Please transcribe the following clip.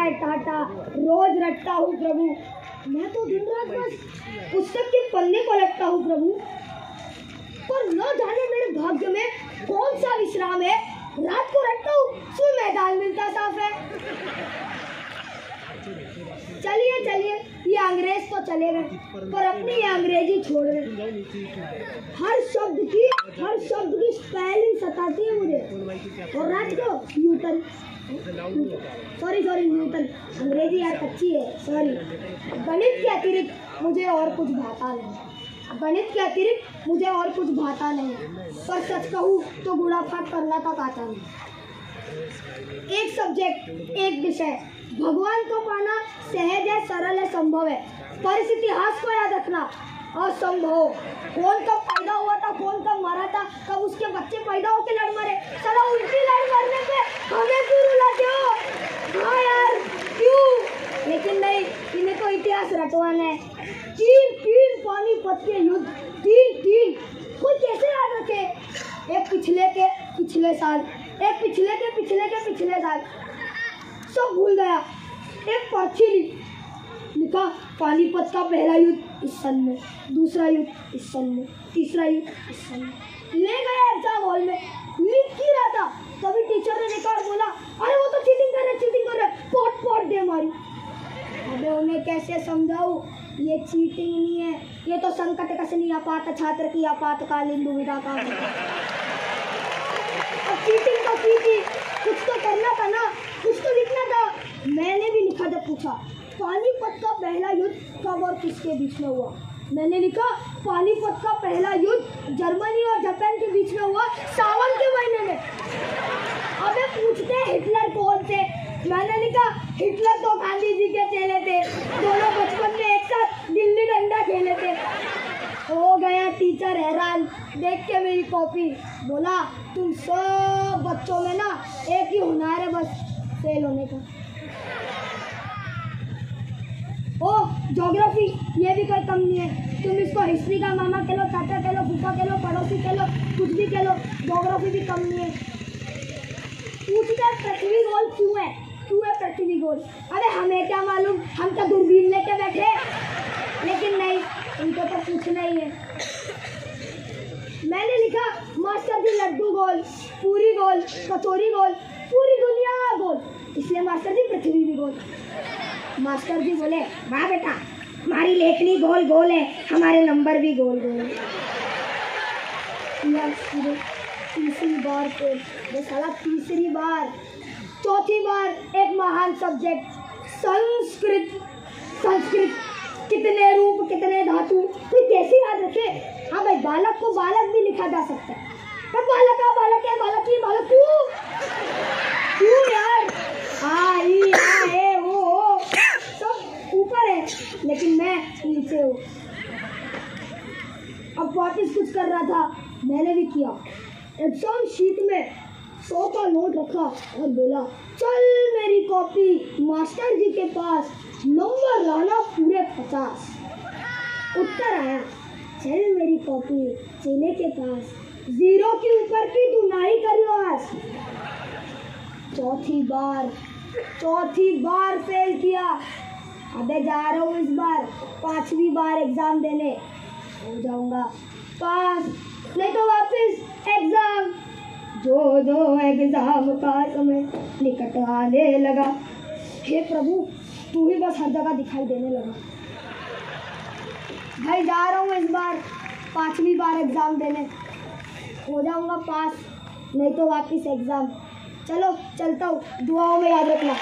है टाटा, रोज रटता हूँ प्रभु। मैं तो दिन रात बस पुस्तक के पन्ने पलटता हूँ प्रभु, पर न जाने मेरे भाग्य में कौन सा विश्राम है। रात को रटता हूँ, सुबह मैदान मिलता साफ है। चलिए चलिए, ये अंग्रेज तो चले गए, पर अपनी ये अंग्रेजी छोड़ गए। हर शब्द की स्पेलिंग सताती है मुझे। और रात को न्यूटन, सॉरी न्यूटन, अंग्रेजी यार कच्ची है, सॉरी। गणित के अतिरिक्त मुझे और कुछ भाता नहीं, पर सच कहूँ तो गुणाफाट करना तक आता नहीं। एक सब्जेक्ट, एक विषय, भगवान को पाना सहज है, सरल है, संभव है, पर इस इतिहास को याद रखना असंभव। कौन कब पैदा हुआ था, कौन कब मरा था, कब उसके बच्चे पैदा होकर लड़ मरे। चलो उनकी लड़ मरने पे हमें क्यों रुलाते हो? हाँ यार क्यों? लेकिन नहीं, इन्हें तो इतिहास रटवाना है। तीन पानीपत के युद्ध, तीन कोई कैसे याद रखे? एक पिछले के पिछले साल, एक पिछले के पिछले साल, सब भूल गया। एक पर्ची लिखा पानीपत का पहला युद्ध इस सन में, दूसरा युद्ध इस सन में, तीसरा युद्ध इस सन में। ले गया एग्जाम हॉल में, लिख ही रहा था, तभी टीचर ने देखा और बोला, अरे वो तो चीटिंग कर रहे, पॉट दे मारी। अबे उन्हें कैसे समझाऊं, ये चीटिंग नहीं है, ये तो संकट कसनी आपात छात्र की आपातकालीन दुविधा का है। अब चीटिंग तो की थी, कुछ तो करना था ना, कुछ तो लिखना था। मैंने भी लिखा जब पूछा पानीपत का पहला युद्ध कब और किसके बीच में हुआ, मैंने लिखा पानीपत का पहला युद्ध जर्मनी और जापान के बीच में हुआ सावन के महीने में। अबे पूछते हैं हिटलर कौन थे, मैंने लिखा हिटलर तो गांधी जी के चेले थे, दोनों बचपन में एक साथ गिल्ली डंडा खेले थे। हो गया टीचर हैरान देख के मेरी कॉपी, बोला तुम सब बच्चों में ना एक ही हुनर है, बस फेल होने का। ओ ज्योग्राफी, ये भी कोई कम नहीं है, तुम इसको हिस्ट्री का मामा कह लो, चाचा कह लो, फूफा कह लो, पड़ोसी कह लो, कुछ भी कह लो, ज्योग्राफी भी कम नहीं है। पूछते पृथ्वी गोल क्यों है पृथ्वी गोल? अरे हमें क्या मालूम, हम तो दूरबीन लेके बैठे। लेकिन नहीं, उनको तो पूछना ही है। मैंने लिखा मास्टर जी लड्डू गोल, पूरी गोल, कचौरी गोल, पूरी दुनिया गोल, इसलिए मास्टर जी पृथ्वी भी गोल। मास्टर जी बोले, वाह बेटा, हमारी लेखनी गोल गोल है, हमारे नंबर भी गोल गोल है। तीसरी बार पे तीसरी बार, चौथी बार एक महान सब्जेक्ट संस्कृत। कितने रूप, कितने धातु, कोई कैसे याद रखे? हाँ भाई, बालक को बालक भी लिखा जा सकता है, पर बालक है, बालक क्यों यार? आई आए वो सब ऊपर है, लेकिन मैं नीचे हूँ। अब वापस कुछ कर रहा था, मैंने भी किया। एग्जाम शीट में 100 का नोट रखा और बोला, चल मेरी कॉपी मास्टर जी के पास, नंबर लाना पूरे 50। उत्तर आया, चल मेरी कॉपी चेले के पास, 0 के ऊपर की तू नहीं करियो आज। चौथी बार फेल किया। अबे जा रहा हूँ इस बार 5वीं बार एग्जाम देने, हो जाऊंगा पास, नहीं तो वापस एग्जाम। जो एग्जाम का समय निकट आने लगा, हे प्रभु तू ही बस हर जगह दिखाई देने लगा। भाई जा रहा हूँ इस बार 5वीं बार एग्जाम देने, हो जाऊंगा पास, नहीं तो वापस एग्जाम। चलो चलता हूँ, दुआओं में याद रखना।